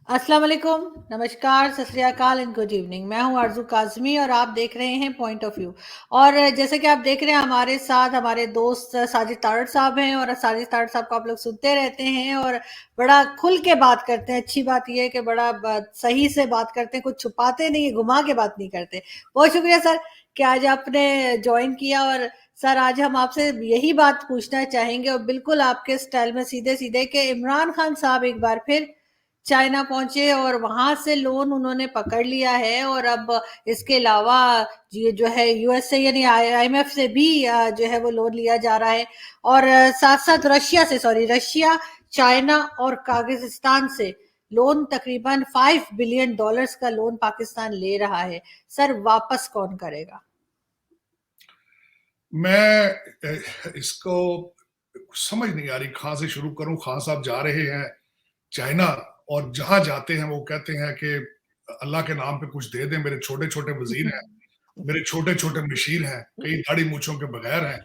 अस्सलाम वालेकुम, नमस्कार, सत श्री अकाल एंड गुड इवनिंग। मैं हूँ आरज़ू काज़मी और आप देख रहे हैं पॉइंट ऑफ व्यू। और जैसे कि आप देख रहे हैं हमारे साथ हमारे दोस्त साजिद तारड़ साहब हैं और साजिद तारड़ साहब को आप लोग सुनते रहते हैं और बड़ा खुल के बात करते हैं। अच्छी बात ये है कि बड़ा सही से बात करते हैं, कुछ छुपाते नहीं है, घुमा के बात नहीं करते। बहुत शुक्रिया सर कि आज आपने ज्वाइन किया। और सर आज हम आपसे यही बात पूछना चाहेंगे और बिल्कुल आपके स्टाइल में सीधे सीधे कि इमरान खान साहब एक बार फिर चाइना पहुंचे और वहां से लोन उन्होंने पकड़ लिया है और अब इसके अलावा ये जो है यूएस से यानी आईएमएफ से भी जो है वो लोन लिया जा रहा है। और साथ साथ रशिया, चाइना और काजाकिस्तान से लोन तकरीबन $5 बिलियन का लोन पाकिस्तान ले रहा है। सर वापस कौन करेगा? मैं इसको समझ नहीं आ रही कहां से शुरू करूं। खान साहब जा रहे हैं चाइना और जहां जाते हैं वो कहते हैं कि अल्लाह के नाम पे कुछ दे दें। मेरे छोटे छोटे वजीर हैं, मेरे छोटे छोटे मशीर हैं, कई दाढ़ी मूछों के बगैर हैं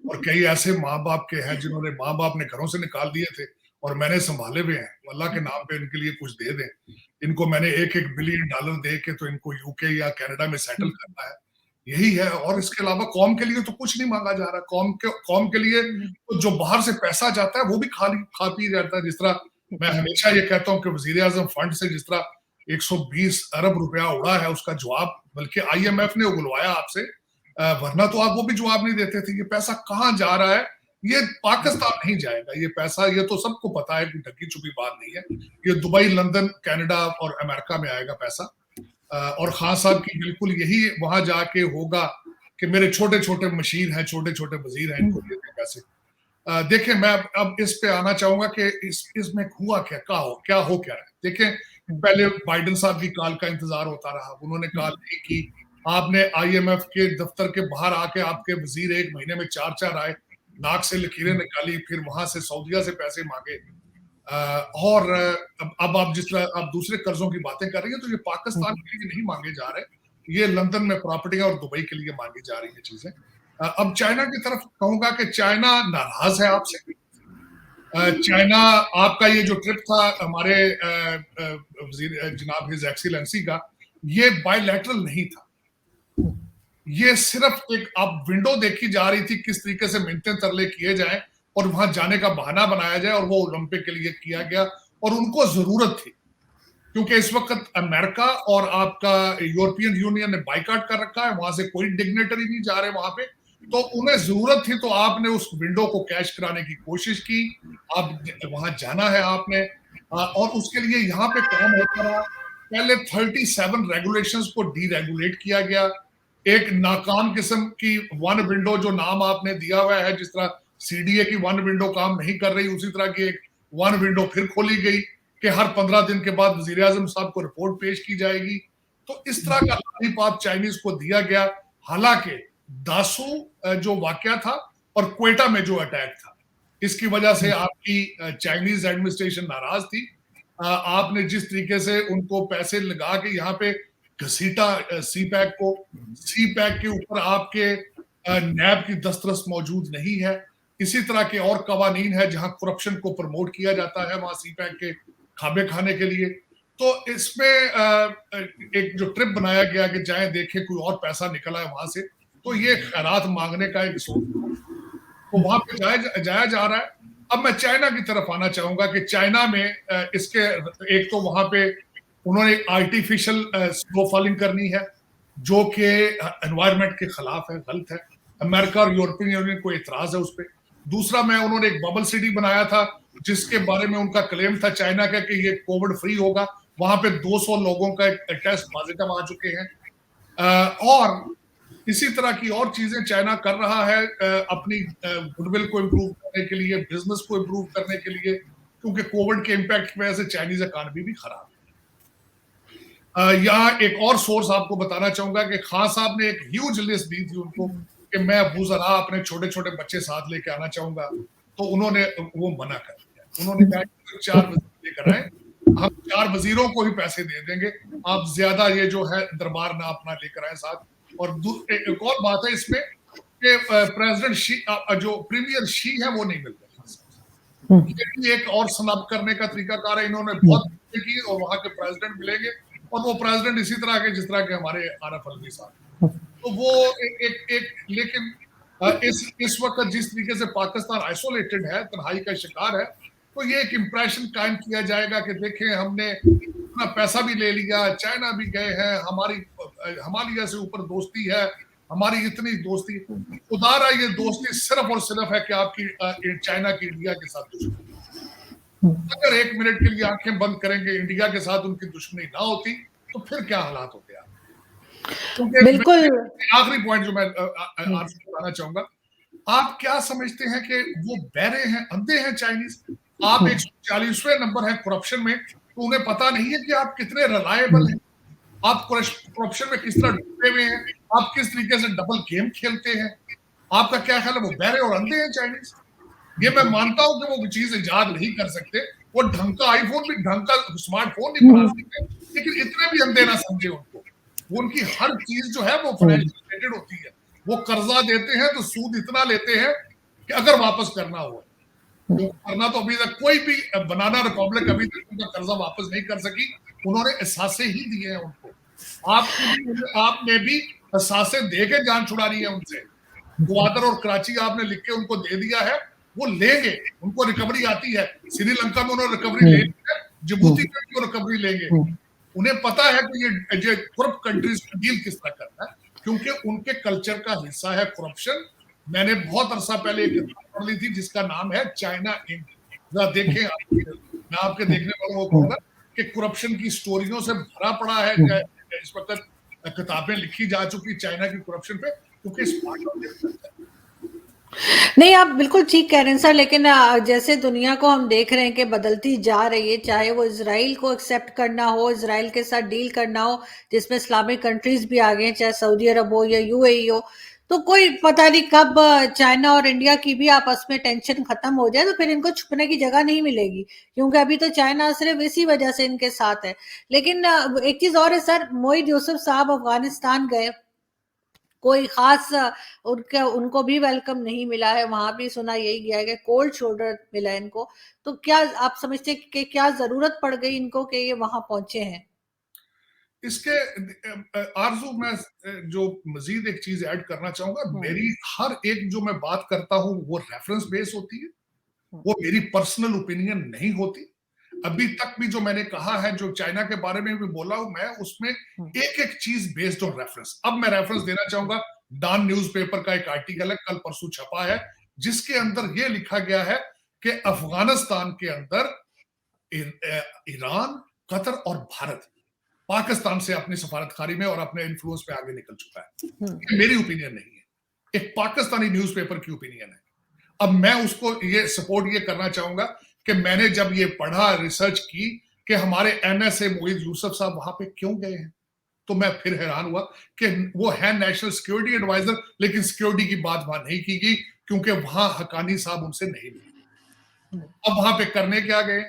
और कई ऐसे माँ बाप के हैं जिन्होंने माँ बाप ने घरों से निकाल दिए थे और मैंने संभाले हुए हैं। अल्लाह के नाम पे इनके लिए कुछ दे दें। इनको मैंने $1-1 बिलियन दे के तो इनको यूके या कनाडा में सेटल करना है, यही है। और इसके अलावा कौम के लिए तो कुछ नहीं मांगा जा रहा। कौम के लिए तो जो बाहर से पैसा जाता है वो भी खा पी जाता है। जिस तरह मैं हमेशा ये कहता हूँ कि वजीर आजम फंड से जिस तरह 120 अरब रुपया उड़ा है, उसका जवाब बल्कि आईएमएफ ने उगलवाया आपसे, वरना तो आप वो भी जवाब नहीं देते थे। ये पैसा कहाँ जा रहा है? ये पाकिस्तान नहीं जाएगा ये पैसा, ये तो सबको पता है, कोई ढकी छुपी बात नहीं है। ये दुबई, लंदन, कनाडा और अमेरिका में आएगा पैसा। और खान साहब की बिल्कुल यही वहां जाके होगा कि मेरे छोटे छोटे मशीर हैं, छोटे छोटे वजीर हैं, इनको दे दें पैसे। देखिए मैं अब इस पे आना चाहूंगा कि इसमें हुआ क्या हो क्या रहा है। देखें, पहले बाइडेन साहब की कॉल का इंतजार होता रहा, उन्होंने कॉल नहीं की। आपने आईएमएफ के दफ्तर के बाहर आके आपके वजीर 1 महीने में 4 आए, नाक से लकीरें निकाली, फिर वहां से सऊदिया से पैसे मांगे। और अब आप जिस तरह आप दूसरे कर्जों की बातें कर रही हैं, तो ये पाकिस्तान के लिए नहीं मांगे जा रहे, ये लंदन में प्रॉपर्टियां और दुबई के लिए मांगी जा रही है चीजें। अब चाइना की तरफ कहूंगा कि चाइना नाराज है आपसे। चाइना, आपका ये जो ट्रिप था हमारे जनाब हिज एक्सीलेंसी का, ये बायलैटरल नहीं था। ये सिर्फ एक आप विंडो देखी जा रही थी किस तरीके से मिन्नतें तरले किए जाएं और वहां जाने का बहाना बनाया जाए, और वो ओलंपिक के लिए किया गया और उनको जरूरत थी क्योंकि इस वक्त अमेरिका और आपका यूरोपियन यूनियन ने बाइकआउट कर रखा है, वहां से कोई डिग्नेटरी नहीं जा रहे वहां पे, तो उन्हें जरूरत थी। तो आपने उस विंडो को कैश कराने की कोशिश की, आप वहां जाना है आपने। और उसके लिए यहाँ पे काम होता रहा। पहले 37 रेगुलेशंस को डीरेगुलेट किया गया। एक नाकाम किस्म की वन विंडो जो नाम आपने दिया हुआ है, जिस तरह सीडीए की वन विंडो काम नहीं कर रही, उसी तरह की एक वन विंडो फिर खोली गई कि हर 15 दिन के बाद वजीर आजम साहब को रिपोर्ट पेश की जाएगी। तो इस तरह का लॉलीपॉप चाइनीज को दिया गया। हालांकि दासू जो वाकया था और क्वेटा में जो अटैक था, इसकी वजह से आपकी चाइनीज एडमिनिस्ट्रेशन नाराज थी। आपने जिस तरीके से उनको पैसे लगा के यहाँ पे घसीटा सी पैक के ऊपर आपके नैब की दस्तरस मौजूद नहीं है। इसी तरह के और कवानीन है जहां करप्शन को प्रमोट किया जाता है, वहां सी पैक के खाबे खाने के लिए। तो इसमें एक जो ट्रिप बनाया गया कि जाएं देखें कोई और पैसा निकला है वहां से, तो ये खैरात मांगने का एक सोच, तो वहां पे जाया जा रहा है। अब मैं चाइना की तरफ आना चाहूंगा कि चाइना में इसके एक तो वहां पे उन्होंने आर्टिफिशियल स्नो फॉलिंग करनी है जो कि एनवायरमेंट के खिलाफ है, गलत है। अमेरिका और यूरोपियन यूनियन को एतराज है उस पर। दूसरा, मैं उन्होंने एक बबल सिटी बनाया था जिसके बारे में उनका क्लेम था चाइना का कि ये कोविड फ्री होगा। वहां पे 200 लोगों का एक टेस्ट पॉजिटिव आ चुके हैं। और इसी तरह की और चीजें चाइना कर रहा है अपनी गुडविल को इम्प्रूव करने के लिए, बिजनेस को इम्प्रूव करने के लिए, क्योंकि कोविड के इम्पैक्ट की वजह से चाइनीज इकॉनमी भी खराब है। यहाँ एक और सोर्स आपको बताना चाहूंगा कि खान साहब ने एक ह्यूज लिस्ट दी थी उनको कि मैं अबू जरा अपने छोटे छोटे बच्चे साथ लेके आना चाहूंगा, तो उन्होंने वो मना कर दिया। उन्होंने कहा कि 4 वजीर लेकर आए, हम 4 वजीरों को ही पैसे दे देंगे, आप ज्यादा ये जो है दरबार ना अपना लेकर आए साथ। और एक और बात है इसमें कि प्रेसिडेंट शी जो प्रीमियर शी है वो नहीं मिल रहे। ये भी एक और स्नब करने का तरीकाकार है। इन्होंने बहुत की और वहां के प्रेसिडेंट मिलेंगे और वो प्रेसिडेंट इसी तरह के जिस तरह के हमारे आरफ अलवी साहब। तो वो एक लेकिन इस वक्त जिस तरीके से पाकिस्तान आइसोलेटेड है, तन्हाई का शिकार है, तो ये एक इंप्रेशन कायम किया जाएगा कि देखें हमने इतना पैसा भी ले लिया, चाइना भी गए हैं, हमारी हिमालय से ऊपर दोस्ती है, हमारी इतनी दोस्ती। खुदा रहा ये दोस्ती सिर्फ और सिर्फ है कि आपकी चाइना की इंडिया के साथ दुश्मनी। अगर 1 मिनट के लिए आंखें बंद करेंगे, इंडिया के साथ उनकी दुश्मनी ना होती तो फिर क्या हालात होते हैं। बिल्कुल। आखिरी पॉइंट जो मैं आपसे बताना चाहूंगा, आप क्या समझते हैं कि वो बहरे हैं, अंधे हैं चाइनीज? आप 140वें नंबर है करप्शन में, तो उन्हें पता नहीं है कि आप कितने रिलायबल हैं, आप करप्शन में किस तरह डूबे हुए हैं, आप किस तरीके से डबल गेम खेलते हैं। आपका क्या ख्याल है, वो बहरे और अंधे हैं चाइनीज? ये मैं मानता हूं कि वो चीज इजाद नहीं कर सकते, वो ढंग का आईफोन भी, ढंग का स्मार्टफोन नहीं बना सकते, लेकिन इतने भी अंधे ना समझे उनको। वो उनकी हर चीज जो है वो फाइनेंशियल रिलेटेड होती है। वो कर्जा देते हैं तो सूद इतना लेते हैं कि अगर वापस करना हो, तो करना तो अभी तक कोई भी बनाना रिपब्लिक अभी तक उनका कर्जा वापस नहीं कर सकी। उन्होंने एहसासे ही दिए हैं उनको। आपने भी एहसासे दे के जान छुड़ा ली है उनसे। ग्वादर और कराची आपने लिख के उनको दे दिया है, वो लेंगे, उनको रिकवरी आती है। श्रीलंका में उन्होंने रिकवरी ले ली है, जिबूती में भी रिकवरी लेंगे। उन्हें पता है कि ये करप्ट कंट्रीज की डील किस तरह करना है, क्योंकि उनके कल्चर का हिस्सा है करप्शन। मैंने बहुत अरसा पहले एक किताब पढ़ ली थी जिसका नाम है चाइना इंक। जरा देखें, मैं आपके देखने वालों को कहूंगा कि करप्शन की स्टोरियों से भरा पड़ा है। इस वक्त किताबें लिखी जा चुकी चाइना की करप्शन पे, क्योंकि इस नहीं, आप बिल्कुल ठीक कह रहे हैं सर, लेकिन जैसे दुनिया को हम देख रहे हैं कि बदलती जा रही है, चाहे वो इजराइल को एक्सेप्ट करना हो, इजराइल के साथ डील करना हो जिसमें इस्लामिक कंट्रीज भी आ गए, चाहे सऊदी अरब हो या यूएई हो, तो कोई पता नहीं कब चाइना और इंडिया की भी आपस में टेंशन खत्म हो जाए, तो फिर इनको छुपने की जगह नहीं मिलेगी, क्योंकि अभी तो चाइना सिर्फ इसी वजह से इनके साथ है। लेकिन एक चीज और है सर, मोईद यूसुफ साहब अफगानिस्तान गए, कोई खास उनको भी वेलकम नहीं मिला है, वहां भी सुना यही गया है कि कोल्ड शोल्डर मिला है इनको। तो क्या आप समझते हैं कि क्या जरूरत पड़ गई इनको कि ये वहां पहुंचे हैं? इसके आरजू मैं जो मजीद एक चीज ऐड करना चाहूंगा, मेरी हर एक जो मैं बात करता हूं वो रेफरेंस बेस होती है, वो मेरी पर्सनल ओपिनियन नहीं होती। अभी तक भी जो मैंने कहा है, जो चाइना के बारे में भी बोला हूं मैं, उसमें एक एक चीज बेस्ड ऑन रेफरेंस। अब मैं रेफरेंस देना चाहूंगा, डॉन न्यूज़पेपर का एक आर्टिकल है, कल परसों छपा है, जिसके अंदर यह लिखा गया है कि अफगानिस्तान के अंदर ईरान, कतर और भारत पाकिस्तान से अपनी सफारतखारी में और अपने इन्फ्लुएंस पे आगे निकल चुका है। ये मेरी ओपिनियन नहीं है, एक पाकिस्तानी न्यूज़पेपर की ओपिनियन है। अब मैं उसको ये सपोर्ट ये करना चाहूंगा कि मैंने जब ये पढ़ा, रिसर्च की कि हमारे एनएसए मोईद यूसुफ साहब वहां पे क्यों गए हैं, तो मैं फिर हैरान हुआ कि वो है नेशनल सिक्योरिटी एडवाइजर, लेकिन सिक्योरिटी की बात वहां नहीं की गई क्योंकि वहां हकानी साहब उनसे नहीं मिले। अब वहां पे करने क्या गए,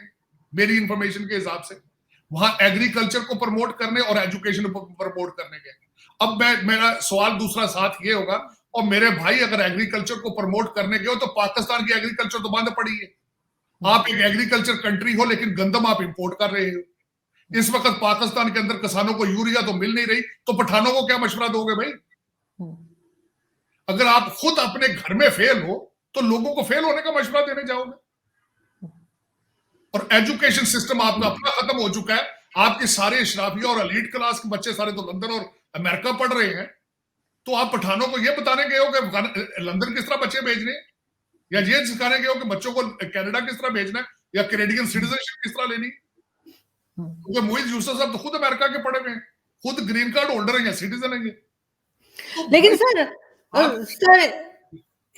मेरी इंफॉर्मेशन के हिसाब से वहां एग्रीकल्चर को प्रमोट करने और एजुकेशन को प्रमोट करने गए। अब मेरा सवाल दूसरा साथ ये होगा, और मेरे भाई अगर एग्रीकल्चर को प्रमोट करने गए हो तो पाकिस्तान की एग्रीकल्चर तो बंद पड़ी है। आप एक एग्रीकल्चर कंट्री हो लेकिन गंदम आप इंपोर्ट कर रहे हो। इस वक्त पाकिस्तान के अंदर किसानों को यूरिया तो मिल नहीं रही, तो पठानों को क्या मशवरा दोगे भाई? अगर आप खुद अपने घर में फेल हो तो लोगों को फेल होने का मशवरा देने जाओगे। और एजुकेशन सिस्टम आपका अपना खत्म हो चुका है। आपके सारे इशराफिया और एलीट क्लास के बच्चे सारे तो लंदन और अमेरिका पढ़ रहे हैं, तो आप पठानों को यह बताने गए हो कि लंदन किस तरह बच्चे भेजने, या ये सिखाने गए हो कि बच्चों को कनाडा किस तरह भेजना है, या कैनेडियन सिटीजनशिप किस तरह लेनी? क्योंकि मोईद यूसुफ साहब तो खुद अमेरिका के पढ़े हुए हैं, खुद ग्रीन कार्ड होल्डर हैं, सिटीजन हैं। तो लेकिन सर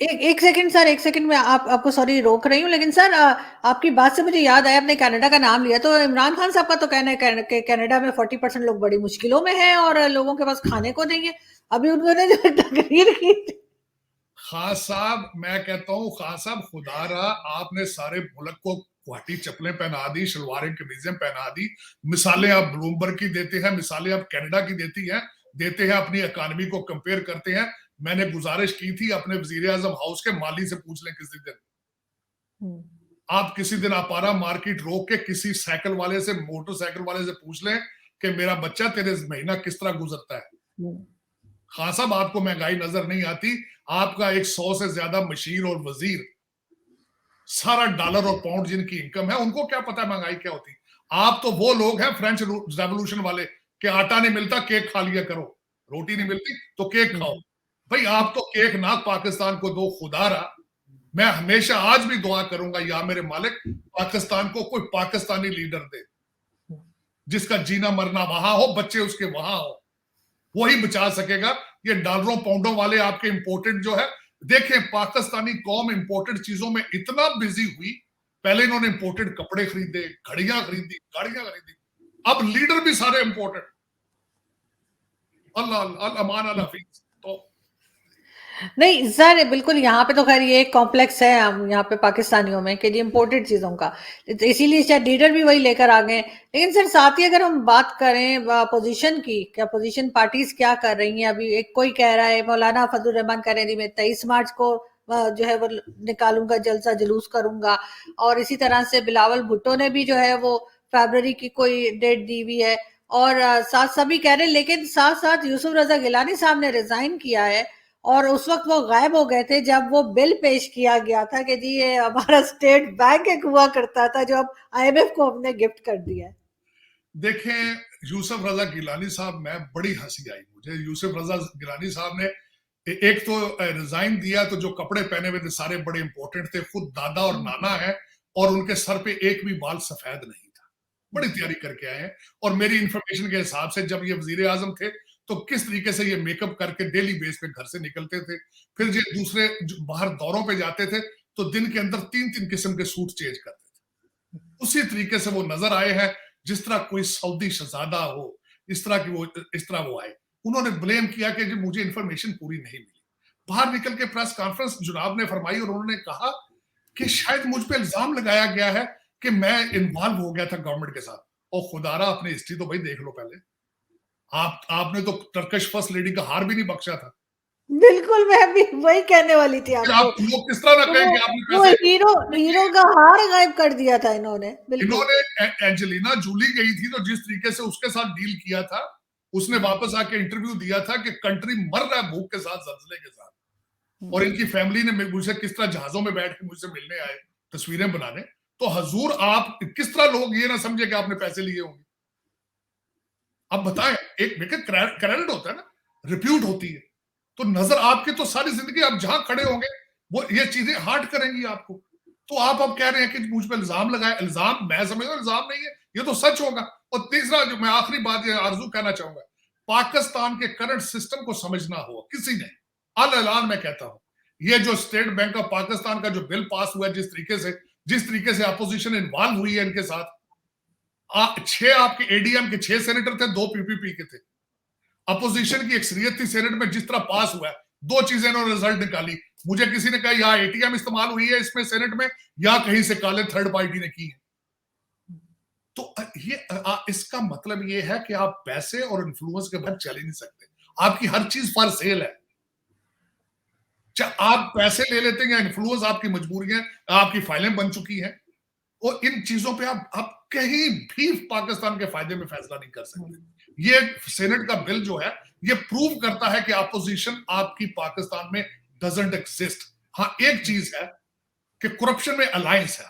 एक सेकंड सर, एक सेकंड में आपको सॉरी रोक रही हूँ, लेकिन सर आपकी बात से मुझे याद आया, आपने कनाडा का नाम लिया, तो इमरान खान साहब का तो कहना है कि कनाडा में 40% लोग बड़ी मुश्किलों में हैं और लोगों के पास खाने को नहीं है। अभी उन्होंने जो तकरीर की, खान साहब, मैं कहता हूँ खान साहब, खुदा रहा आपने सारे मुल्क को गुवाहाटी चप्पलें पहना दी, शलवारें कमीजें पहना दी। मिसालें आप ब्लूमबर्ग की देते हैं, मिसालें आप कनाडा की देते हैं, अपनी इकोनॉमी को कंपेयर करते हैं। मैंने गुजारिश की थी अपने वजीर आजम हाउस के माली से पूछ लें किसी दिन, आप किसी दिन अपारा मार्केट रोक के किसी साइकिल वाले से, मोटरसाइकिल वाले से पूछ लें कि मेरा बच्चा तेरे महीना किस तरह गुजरता है। खान साहब, आपको महंगाई नजर नहीं आती। आपका एक 100 से ज्यादा मशीर और वजीर, सारा डॉलर और पाउंड जिनकी इनकम है, उनको क्या पता है महंगाई क्या होती। आप तो वो लोग हैं फ्रेंच रेवोल्यूशन वाले कि आटा नहीं मिलता केक खा लिया करो, रोटी नहीं मिलती तो केक खाओ। भाई आप तो केक ना पाकिस्तान को दो खुदारा। मैं हमेशा आज भी दुआ करूंगा, या मेरे मालिक पाकिस्तान को कोई पाकिस्तानी लीडर दे जिसका जीना मरना वहां हो, बच्चे उसके वहां हो, वही बचा सकेगा। ये डॉलरों पाउंडों वाले आपके इंपोर्टेड जो है, देखें पाकिस्तानी कौम इंपोर्टेड चीजों में इतना बिजी हुई। पहले इन्होंने इंपोर्टेड कपड़े खरीदे, घड़ियां खरीदी, गाड़ियां खरीदी, अब लीडर भी सारे इंपोर्टेड। अल्लाह अमान अल हफीज। तो नहीं सर, बिल्कुल यहाँ पे तो खैर ये एक कॉम्प्लेक्स है हम यहाँ पे पाकिस्तानियों में कि जी इम्पोर्टेड चीज़ों का, इसीलिए शायद लीडर भी वही लेकर आ गए। लेकिन सर साथ ही अगर हम बात करें पोजीशन की, क्या पोजीशन पार्टीज क्या कर रही हैं अभी? एक कोई कह रहा है, मौलाना फजल रहमान कह रहे हैं जी मैं 23 मार्च को जो है वो निकालूंगा, जलसा जुलूस करूंगा। और इसी तरह से बिलावल भुट्टो ने भी जो है वो फरवरी की कोई डेट दी हुई है। और साथ सभी कह रहे हैं, लेकिन साथ साथ यूसुफ रजा गिलानी साहब ने रिजाइन किया है और उस वक्त वो गायब हो गए थे जब वो बिल पेश किया गया था कि जी ये हमारा स्टेट बैंक एक हुआ करता था जो अब आईएमएफ को हमने गिफ्ट कर दिया है। देखें यूसुफ रजा गिलानी साहब, मैं बड़ी हंसी आई मुझे। यूसुफ रजा गिलानी साहब ने एक तो रिजाइन दिया, तो जो कपड़े पहने हुए थे सारे बड़े इंपॉर्टेंट थे, खुद दादा और नाना है, और उनके सर पे एक भी बाल सफेद नहीं था। बड़ी तैयारी करके आए हैं। और मेरी इंफॉर्मेशन के हिसाब से जब ये वजीर आजम थे तो किस तरीके से ये मेकअप करके डेली बेस पे घर से निकलते थे, फिर ये दूसरे बाहर दौरों पे जाते थे तो दिन के अंदर 3-3 किस्म के सूट चेंज करते थे। उसी तरीके से वो नजर आए हैं जिस तरह कोई सऊदी शहजादा हो, इस तरह वो आए। उन्होंने ब्लेम किया कि मुझे इंफॉर्मेशन पूरी नहीं मिली। बाहर निकल के प्रेस कॉन्फ्रेंस जुनाब ने फरमाई और उन्होंने कहा कि शायद मुझ पे इल्जाम लगाया गया है कि मैं इन्वॉल्व हो गया था गवर्नमेंट के साथ। और खुदारा अपनी हिस्ट्री तो भाई देख लो पहले। आपने तो टर्किश फर्स्ट लेडी का हार भी नहीं बख्शा था। बिल्कुल, मैं भी वही कहने वाली थी फिर आपको। आप लोग किस तरह ना तो कहें वो कि आपने वो पैसे। हीरो हीरो का हार गायब कर दिया था इन्होंने, बिल्कुल। इन्होंने एंजेलिना जूली गई थी तो जिस तरीके से उसके साथ डील किया था, उसने वापस आके इंटरव्यू दिया था कि कंट्री मर रहा है भूख के साथ, जलजले के साथ। और इनकी फैमिली ने मुझसे किस तरह जहाजों में बैठ के मुझसे मिलने आए, तस्वीरें बनाने। तो हजूर आप किस तरह लोग ये ना समझे कि आपने पैसे लिए होंगे। अब बताएं, एक क्रेडिट होता है ना, रिप्यूट होती है। तो नजर आपकी तो सारी जिंदगी आप जहां खड़े होंगे वो ये चीजें हार्ट करेंगी आपको। तो आप अब कह रहे हैं कि मुझ पर इल्जाम लगाया। इल्जाम मैं समझता हूं इल्जाम नहीं है, ये तो सच होगा। और तीसरा जो मैं आखिरी बात ये आरजू कहना चाहूंगा, पाकिस्तान के करंट सिस्टम को समझना होगा किसी ने। अल ऐलान मैं कहता हूं, ये जो स्टेट बैंक ऑफ पाकिस्तान का जो बिल पास हुआ है, जिस तरीके से अपोजिशन इन्वॉल्व हुई है इनके साथ, 6 आपके एडीएम के 6 सेनेटर थे, 2 पीपीपी के थे। अपोजिशन की अक्सरियत थी सेनेट में, जिस तरह पास हुआ है, 2 चीजें इन्होंने रिजल्ट निकाली। मुझे किसी ने कहा या एटीएम इस्तेमाल हुई है इसमें सेनेट में, या कहीं से काले थर्ड पार्टी ने की है। तो ये इसका मतलब ये है कि आप पैसे और इन्फ्लुएंस के बाद चल ही नहीं सकते। आपकी हर चीज फॉर सेल है। आप पैसे ले लेते हैं या इन्फ्लुएंस आपकी मजबूरियां, आपकी फाइलें बन चुकी हैं। और इन चीजों पे आप कहीं भी पाकिस्तान के फायदे में फैसला नहीं कर सकते। ये सेनेट का बिल जो है ये प्रूव करता है कि अपोजिशन आपकी पाकिस्तान में डजंट एग्जिस्ट। हाँ, एक चीज है कि करप्शन में अलायंस है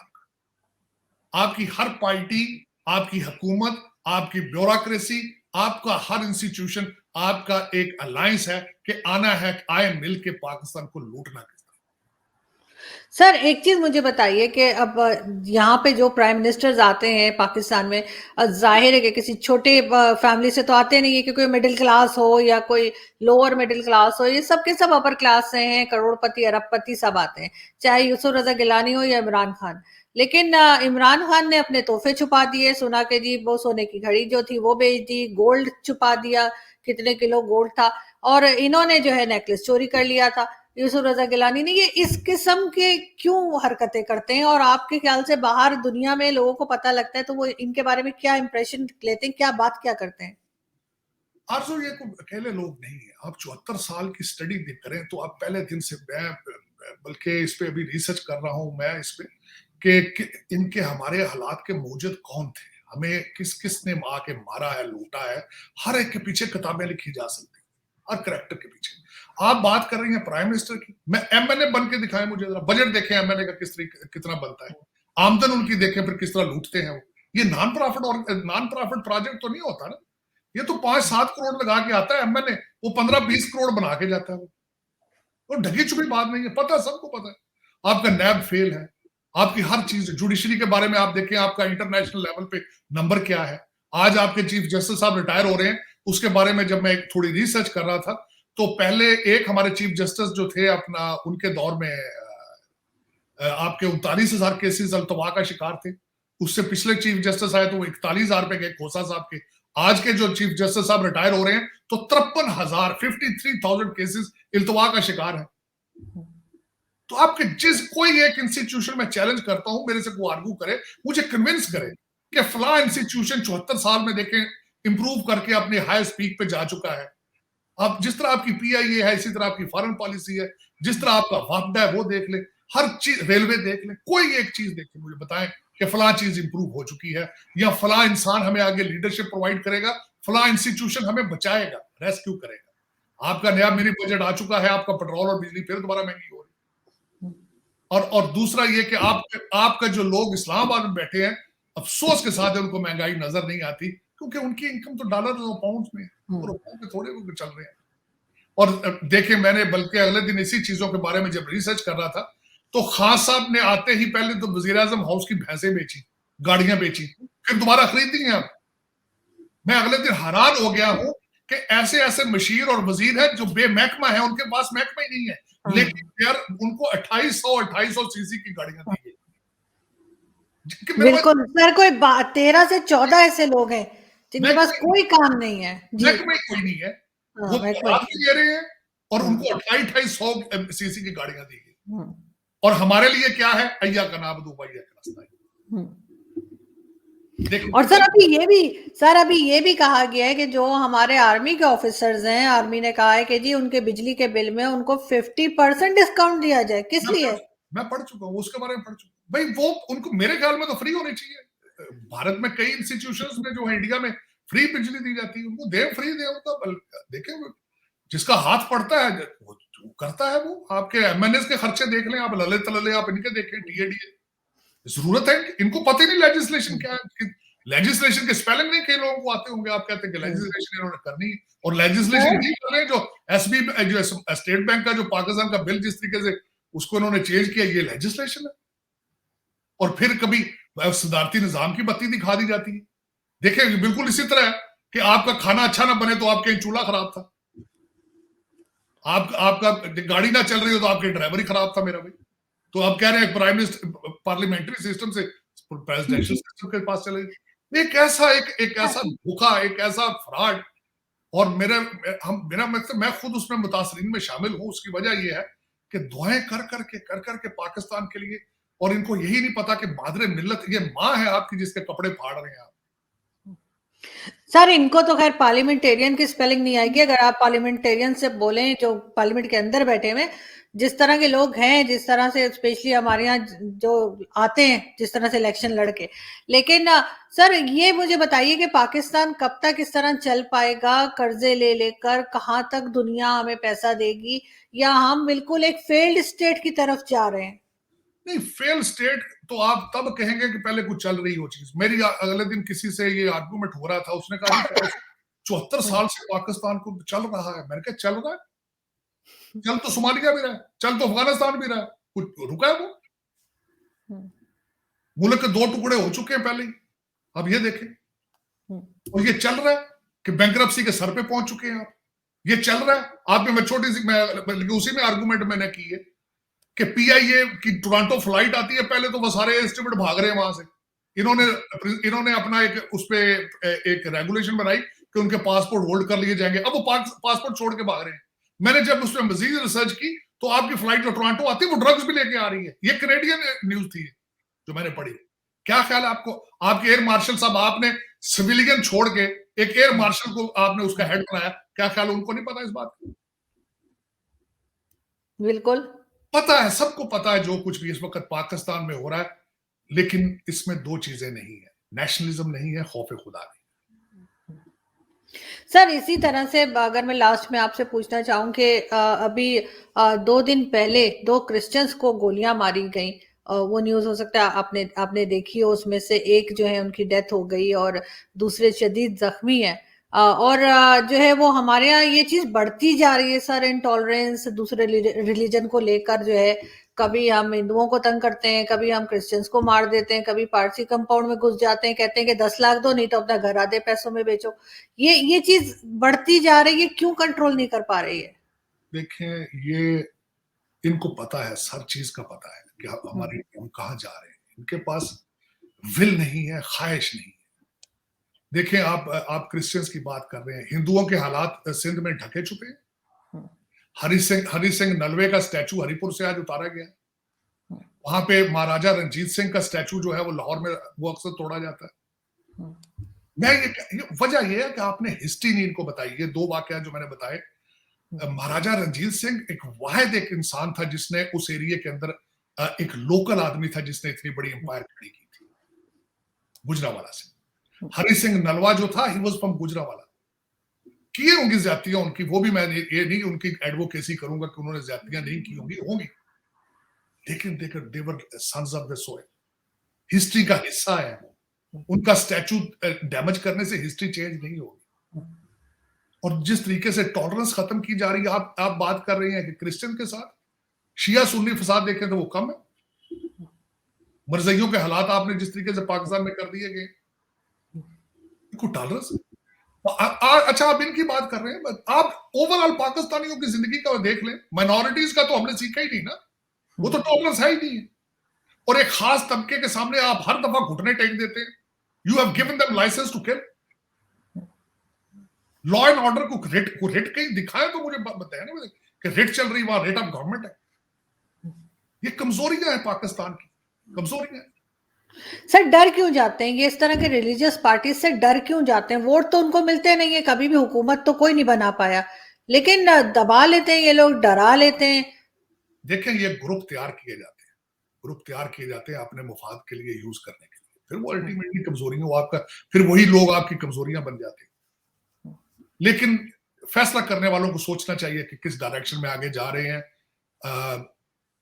आपकी हर पार्टी, आपकी हुकूमत, आपकी ब्यूरोक्रेसी, आपका हर इंस्टीट्यूशन, आपका एक अलायंस है कि आना है, आए मिल के पाकिस्तान को लूटना। सर एक चीज मुझे बताइए कि अब यहाँ पे जो प्राइम मिनिस्टर्स आते हैं पाकिस्तान में, जाहिर है कि किसी छोटे फैमिली से तो आते नहीं है कि कोई मिडिल क्लास हो या कोई लोअर मिडिल क्लास हो। ये सब के सब अपर क्लास से हैं, करोड़पति अरबपति सब आते हैं, चाहे यूसुफ रजा गिलानी हो या इमरान खान। लेकिन इमरान खान ने अपने तोहफे छुपा दिए, सुना के जी वो सोने की घड़ी जो थी वो बेच दी, गोल्ड छुपा दिया, कितने किलो गोल्ड था। और इन्होंने जो है नेकलेस चोरी कर लिया था यूसुफ रजा गिलानी ने। ये इस किस्म के क्यों हरकतें करते हैं? और आपके ख्याल से बाहर दुनिया में लोगों को पता लगता है तो वो इनके बारे में क्या इंप्रेशन लेते हैं, क्या बात क्या करते हैं? आरज़ू, ये कोई अकेले लोग नहीं है। आप 74 साल की स्टडी करें तो आप पहले दिन से, मैं बल्कि इस पे अभी रिसर्च कर रहा हूं मैं इस पे, कि इनके हमारे हालात के मौजूद कौन थे, हमें किस किस ने आके मारा है, लूटा है, हर एक के पीछे किताबें लिखी जा सकती, हर करैक्टर के पीछे। आप बात कर रही हैं प्राइम मिनिस्टर की, मैं एमएनए बन के दिखाएं मुझे जरा, बजट देखें एमएनए का किस तरीके कितना बनता है, आमदन उनकी देखें फिर किस तरह लूटते हैं वो। ये नॉन प्रॉफिट प्रोजेक्ट तो नहीं होता ना, ये तो 5-7 करोड़ लगा के आता है एमएनए, वो 15-20 करोड़ बना के जाता है वो ढकी छुपी बात नहीं है, पता सबको पता है। आपका नैब फेल है, आपकी हर चीज, जुडिशरी के बारे में आप देखें, आपका इंटरनेशनल लेवल पे नंबर क्या है। आज आपके चीफ जस्टिस साहब रिटायर हो रहे हैं, उसके बारे में जब मैं थोड़ी रिसर्च कर रहा था, तो पहले एक हमारे चीफ जस्टिस जो थे अपना, उनके दौर में आपके 39,000 केसेस अल्तवा का शिकार थे। उससे पिछले चीफ जस्टिस आए तो वो 41,000 पे गए खोसा साहब के। आज के जो चीफ जस्टिस साहब रिटायर हो रहे हैं तो 53,000 केसेस इल्तवा का शिकार है। तो आपके जिस कोई एक इंस्टीट्यूशन में चैलेंज करता हूं, मेरे से कोई आर्गू करे, मुझे कन्विंस करे कि फला इंस्टीट्यूशन 74 साल में देखें इंप्रूव करके अपने हाईएस्ट पीक पे जा चुका है। अब जिस तरह आपकी पीआईए है, इसी तरह आपकी फॉरेन पॉलिसी है, जिस तरह आपका वापडा है वो देख ले, हर चीज, रेलवे देख ले, कोई एक चीज देख के मुझे बताएं कि फला चीज इंप्रूव हो चुकी है, या फला इंसान हमें आगे लीडरशिप प्रोवाइड करेगा, फला इंस्टीट्यूशन हमें बचाएगा, रेस्क्यू करेगा। आपका नया मिनी बजट आ चुका है, आपका पेट्रोल और बिजली फिर दोबारा महंगी हो रही है। और दूसरा ये कि आपका जो लोग इस्लामाबाद में बैठे हैं, अफसोस के साथ उनको महंगाई नजर नहीं आती, क्योंकि उनकी इनकम तो डॉलर और पाउंड में है, और थोड़े लोग चल रहे हैं। और देखिए, मैंने बल्कि अगले दिन इसी चीजों के बारे में जब रिसर्च कर रहा था, तो खान साहब ने आते ही पहले तो वजीर आजम हाउस की भैंसें बेची, गाड़ियां बेची, फिर दोबारा खरीदी हैं। मैं अगले दिन हैरान हो गया हूं कि ऐसे ऐसे मशीर और वजीर हैं जो बेमहकमा है, उनके पास महकमा ही नहीं है, लेकिन यार उनको 2800 सीसी की गाड़ियां दी गई। बिल्कुल सर, कोई 13 से 14 ऐसे लोग हैं जिनके पास कोई काम नहीं है जी, महकमा कोई नहीं है, वो तौरात भी ले रहे हैं और उनको 2800 सीसी की गाड़ियां दी गई। और हमारे लिए क्या है, अय्या का नाम दो भैया का रास्ता है। और सर अभी ये भी कहा गया है कि जो हमारे आर्मी के ऑफिसर्स हैं, आर्मी ने कहा है कि जी उनके बिजली के बिल में उनको 50% डिस्काउंट दिया जाए। किस लिए? मैं पढ़ चुका हूँ उसके बारे में, पढ़ चुका भाई। वो उनको मेरे ख्याल में तो फ्री होनी चाहिए। भारत में कई इंस्टीट्यूशंस में जो है इंडिया में फ्री बिजली दी जाती है, उनको दे, फ्री दे, उनका देखें, जिसका हाथ पड़ता है वो करता है। वो आपके एमएनएस के खर्चे देख लें, आप लले तलले आप इनके देखें, टीएडीए। जरूरत है, इनको पता ही नहीं लेजिस्लेशन क्या है, लेजिस्लेशन के स्पेलिंग नहीं कई लोगों को आते होंगे। आप कहते हैं कि लेजिस्लेशन इन्होंने करनी है, और लेजिस्लेशन ही कर रहे हैं। जो एसबी, जो स्टेट बैंक का जो पाकिस्तान का बिल जिस तरीके से उसको इन्होंने चेंज किया, ये लेजिस्लेशन है। और फिर कभी सदारती निजाम की बत्ती दिखा दी जाती है। देखिए, बिल्कुल इसी तरह है कि आपका खाना अच्छा ना बने तो आपके चूल्हा खराब था, आपका गाड़ी ना चल रही हो तो आपके ड्राइवर ही खराब था मेरा भाई। तो आप कह रहे हैं प्राइम मिनिस्टर पार्लियामेंट्री सिस्टम से प्रेसिडेंशियल सिस्टम के पास चले। एक ऐसा धोखा, एक ऐसा फ्रॉड। और मैं खुद उसमें मुतासरीन में शामिल हूं। उसकी वजह यह है कि दुआएं कर करके पाकिस्तान के लिए, और इनको यही नहीं पता कि मादरे मिल्लत ये माँ है आपकी जिसके कपड़े फाड़ रहे हैं आप। सर इनको तो खैर पार्लियामेंटेरियन की स्पेलिंग नहीं आएगी। अगर आप पार्लियामेंटेरियन से बोलें जो पार्लियामेंट के अंदर बैठे हुए, जिस तरह के लोग हैं, जिस तरह से स्पेशली हमारे यहाँ जो आते हैं, जिस तरह से इलेक्शन लड़के। लेकिन सर ये मुझे बताइए कि पाकिस्तान कब तक इस तरह चल पाएगा, कर्जे ले लेकर? कहाँ तक दुनिया हमें पैसा देगी, या हम बिल्कुल एक फेल्ड स्टेट की तरफ जा रहे हैं? नहीं, फेल स्टेट तो आप तब कहेंगे कि पहले कुछ चल रही हो चीज। मेरी अगले दिन किसी से ये आर्गूमेंट हो रहा था, उसने कहा 74 साल से पाकिस्तान को चल रहा है। मैंने कहा चल रहा है, चल तो सोमालिया भी रहा है, चल तो अफगानिस्तान भी रहा है, कुछ रुका है वो? मुल्क के 2 टुकड़े हो चुके हैं पहले ही, अब ये देखें। और ये चल रहा है कि बैंकरप्सी के सर पे पहुंच चुके हैं आप। ये चल रहा है। आप में छोटी सी, मैं उसी में आर्गूमेंट मैंने की है कि पीआईए की टोरंटो फ्लाइट आती है, पहले तो वो सारे एस्टिमेट भाग रहे हैं वहां से। इन्होंने अपना उस पे एक रेगुलेशन बनाई कि उनके पासपोर्ट होल्ड कर लिए जाएंगे। अब वो पासपोर्ट छोड़ के भाग रहे हैं। मैंने जब उसमें मजीद रिसर्च की तो आपकी फ्लाइट जो टोरंटो आती है वो ड्रग्स भी लेके आ रही है। ये कैनेडियन न्यूज थी जो मैंने पढ़ी। क्या ख्याल है आपको? आपके एयर मार्शल साहब, आपने सिविलियन छोड़ के एक एयर मार्शल को आपने उसका हेड बनाया, क्या ख्याल? उनको नहीं पता इस बात को? बिल्कुल पता है, सबको पता है जो कुछ भी इस वक्त पाकिस्तान में हो रहा है। लेकिन इसमें दो चीजें नहीं है, नेशनलिज्म नहीं है, खौफ खुदा नहीं। सर इसी तरह से अगर मैं लास्ट में आपसे पूछना चाहूँ कि अभी 2 दिन पहले 2 क्रिश्चियंस को गोलियां मारी गई, वो न्यूज़ हो सकता है आपने आपने देखी हो, उसमें से एक जो है उनकी डेथ हो गई और दूसरे शदीद जख्मी है। और जो है वो हमारे यहाँ ये चीज बढ़ती जा रही है सर, इंटॉलरेंस दूसरे रिलीजन को लेकर जो है, कभी हम हिंदुओं को तंग करते हैं, कभी हम क्रिश्चियंस को मार देते हैं, कभी पारसी कंपाउंड में घुस जाते हैं, कहते हैं कि 10 लाख दो नहीं तो अपना घर आधे पैसों में बेचो। ये चीज बढ़ती जा रही है, क्यों कंट्रोल नहीं कर पा रही है? देखें, ये इनको पता है, हर चीज का पता है कि हमारे हम कहाँ जा रहे हैं। इनके पास विल नहीं है, ख्वाहिश नहीं है। देखें, आप क्रिश्चियंस की बात कर रहे हैं, हिंदुओं के हालात सिंध में ढके छुपे हैं। हरि सिंह नलवे का स्टैचू हरिपुर से आज उतारा गया। वहां पे महाराजा रंजीत सिंह का स्टैचू जो है वो लाहौर में वो अक्सर तोड़ा जाता है। मैं ये वजह ये है कि आपने हिस्ट्री नहीं इनको बताई। ये दो वाकया जो मैंने बताए, महाराजा रंजीत सिंह एक वाहिद एक इंसान था जिसने उस एरिया के अंदर एक लोकल आदमी था जिसने इतनी बड़ी एम्पायर खड़ी की थी, गुजरावाला से। हरि सिंह नलवा जो था, ही वाज फ्रॉम गुजरावाला। किए होंगी ज्यादतियां उनकी, वो भी मैं ये नहीं उनकी एडवोकेसी करूंगा कि उन्होंने ज्यादतियां नहीं की होंगी, लेकिन they were sons of the soil, history का हिस्सा है। उनका स्टैचू डैमेज करने से हिस्ट्री चेंज नहीं होगी। और जिस तरीके से टॉलरेंस खत्म की जा रही है, आप बात कर रहे हैं कि क्रिश्चियन के साथ शिया सुन्नी फसाद देखें तो वो कम है। मरज़इयों के हालात आपने जिस तरीके से पाकिस्तान में कर दिए गए, इनको टॉलरेंस। अच्छा, आप इनकी बात कर रहे हैं, आप ओवरऑल पाकिस्तानियों की जिंदगी का देख लें, माइनॉरिटीज का तो हमने सीखा ही नहीं ना, वो तो टॉलरेंस है ही नहीं है। और एक खास तबके के सामने आप हर दफा घुटने टेक देते हैं। You have given them licence to kill. Law and order को रिट कहीं दिखाए तो मुझे बताया ना कि रिट चल रही, वहां रिट ऑफ गवर्नमेंट है। ये कमजोरियां है पाकिस्तान की, कमजोरियां। सर डर क्यों जाते हैं ये इस तरह के रिलीजियस पार्टी से? डर क्यों जाते हैं? वोट तो उनको मिलते नहीं है, कभी भी हुकूमत तो कोई नहीं बना पाया, लेकिन दबा लेते हैं ये लोग, डरा लेते हैं। देखें, ये ग्रुप तैयार किए जाते हैं, ग्रुप तैयार किए जाते हैं अपने मुफाद के लिए यूज करने के लिए, फिर वो अल्टीमेटली कमजोरियां, वो आपका फिर वही लोग आपकी कमजोरियां बन जाते हैं। लेकिन फैसला करने वालों को सोचना चाहिए कि किस डायरेक्शन में आगे जा रहे हैं।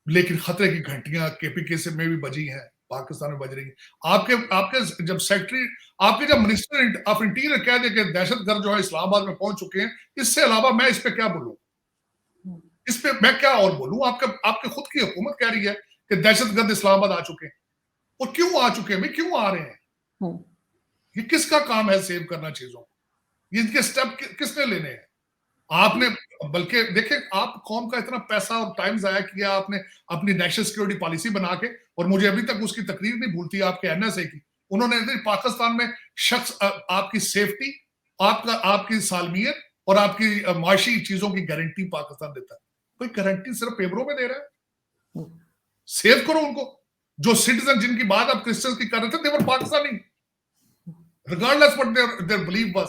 लेकिन खतरे की घंटियां केपीके से में भी बजी हैं, पाकिस्तान में बज रही हैं। आपके जब सेक्रेटरी, आपके जब मिनिस्टर ऑफ इंटीरियर कह दे कि दहशतगर्द जो है इस्लामाबाद में पहुंच चुके हैं, इससे अलावा मैं इस पे क्या बोलूं? इस पे मैं क्या और बोलूं? आपके खुद की हुकूमत कह रही है कि दहशतगर्द इस्लामाबाद आ चुके हैं। और क्यों आ चुके हैं, क्यों आ रहे हैं? ये किसका काम है सेव करना चीजों को? इनके स्टेप किसने लेने हैं? आपने, बल्कि देखें, आप कौम का इतना पैसा और टाइम जाया किया आपने अपनी नेशनल सिक्योरिटी पॉलिसी बना के, और मुझे अभी तक उसकी तकरीर नहीं भूलती आपके एनएसए की। उन्होंने पाकिस्तान में शख्स आपकी सेफ्टी, आपकी सालमियत और आपकी माशी चीजों की गारंटी पाकिस्तान देता है। कोई गारंटी सिर्फ पेपरों में दे रहा है? सेव करो उनको। जो सिटीजन जिनकी बात आप क्रिश्चियंस की कर रहे थे, they were Pakistani, regardless what their belief was.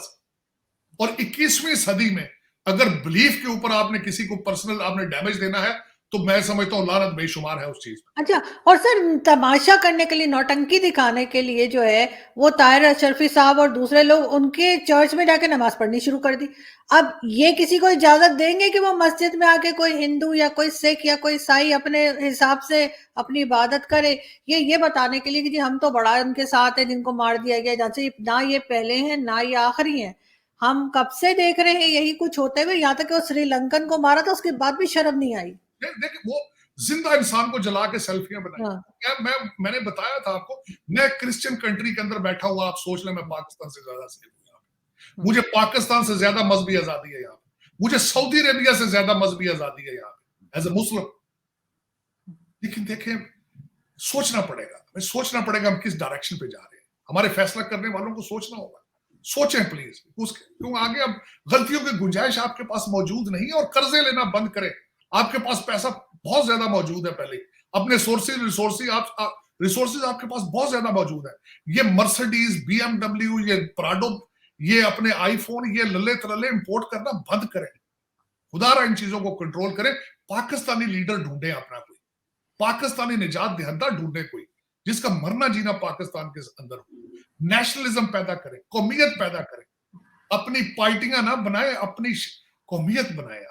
और 21वीं सदी में अगर बिलीफ के ऊपर आपने किसी को पर्सनल आपने डैमेज देना है, तो मैं समझता हूं लानत बेशुमार है उस चीज में। अच्छा, और सर तमाशा करने के लिए, नौटंकी दिखाने के लिए जो है वो ताहिर अशरफी साहब और दूसरे लोग उनके चर्च में जाके नमाज पढ़नी शुरू कर दी। अब ये किसी को इजाजत देंगे कि वो मस्जिद में आके कोई हिंदू या कोई सिख या कोई ईसाई अपने हिसाब से अपनी इबादत करे? ये बताने के लिए कि जी हम तो बड़ा उनके साथ है जिनको मार दिया गया, जैसे ना ये पहले हैं ना ये आखिरी हैं। हम कब से देख रहे हैं यही कुछ होते हुए, यहाँ तक कि वो श्रीलंकन को मारा था उसके बाद भी शर्म नहीं आई। देखिए, वो जिंदा इंसान को जला के सेल्फियां बनाई। मैंने बताया था आपको, मैं क्रिश्चियन कंट्री के अंदर बैठा हुआ, आप सोच लें, मैं पाकिस्तान से ज्यादा सेफ हूं यहाँ पे। मुझे पाकिस्तान से ज्यादा मजहबी आजादी है यहाँ पे। मुझे सऊदी अरेबिया से ज्यादा मजहबी आजादी है यहाँ पे एज ए मुस्लिम। लेकिन देखें, सोचना पड़ेगा हम किस डायरेक्शन पे जा रहे हैं। हमारे फैसला करने वालों को सोचना होगा। सोचें प्लीज, क्यों आगे अब गलतियों की गुंजाइश आपके पास मौजूद नहीं है। और कर्जे लेना बंद करें। आपके पास पैसा बहुत ज्यादा मौजूद है, पहले अपने रिसोर्सेज आपके पास बहुत ज्यादा मौजूद है। ये मर्सिडीज, बीएमडब्ल्यू, ये प्राडो, ये अपने आईफोन, ये लल्ले तरले इंपोर्ट करना बंद करें। खुदारा इन चीजों को कंट्रोल करें। पाकिस्तानी लीडर ढूंढे अपना, कोई पाकिस्तानी निजात दहंदा ढूंढे कोई, जिसका मरना जीना पाकिस्तान के अंदर हो, नेशनलिज्म पैदा करें, कौमियत पैदा करें, अपनी पार्टियां ना बनाए, अपनी कौमियत बनाए।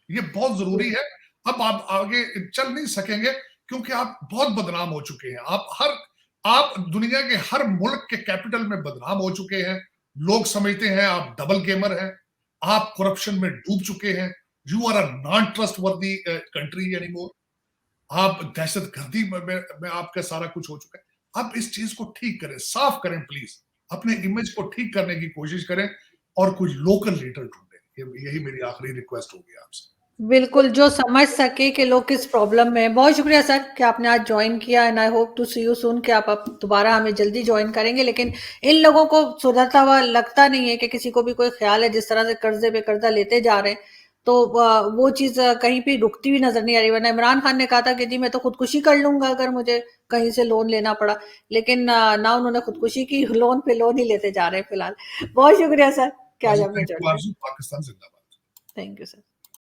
ये बहुत जरूरी है। अब आप आगे चल नहीं सकेंगे क्योंकि आप बहुत बदनाम हो चुके हैं। आप दुनिया के हर मुल्क के कैपिटल में बदनाम हो चुके हैं। लोग समझते हैं आप डबल गेमर हैं, आप करप्शन में डूब चुके हैं। You are a non trust worthy country anymore. आप दहशतगर्दी में आपका सारा कुछ हो चुका है। आप इस चीज को ठीक करें, साफ करें प्लीज, अपने इमेज को ठीक करने की कोशिश करें और कुछ लोकल लीडर ढूंढें। यही मेरी आखिरी रिक्वेस्ट होगी आपसे। बिल्कुल, जो समझ सके कि लोग किस प्रॉब्लम में हैं। बहुत शुक्रिया सर कि आपने आज जॉइन किया and I hope to see you soon कि आप दोबारा हमें जल्दी जॉइन करेंगे। लेकिन इन लोगों को सुधरता हुआ लगता नहीं है कि किसी को भी कोई ख्याल है। जिस तरह से कर्जे पे कर्जा लेते जा रहे हैं तो वो चीज़ कहीं भी रुकती हुई नजर नहीं आ रही। वरना इमरान खान ने कहा था कि जी मैं तो खुदकुशी कर लूंगा अगर मुझे कहीं से लोन लेना पड़ा, लेकिन ना उन्होंने खुदकुशी की, लोन पे लोन ही लेते जा रहे हैं फिलहाल। बहुत शुक्रिया सर कि आज आपने ज्वाइन किया। पाकिस्तान जिंदाबाद। Thank you sir.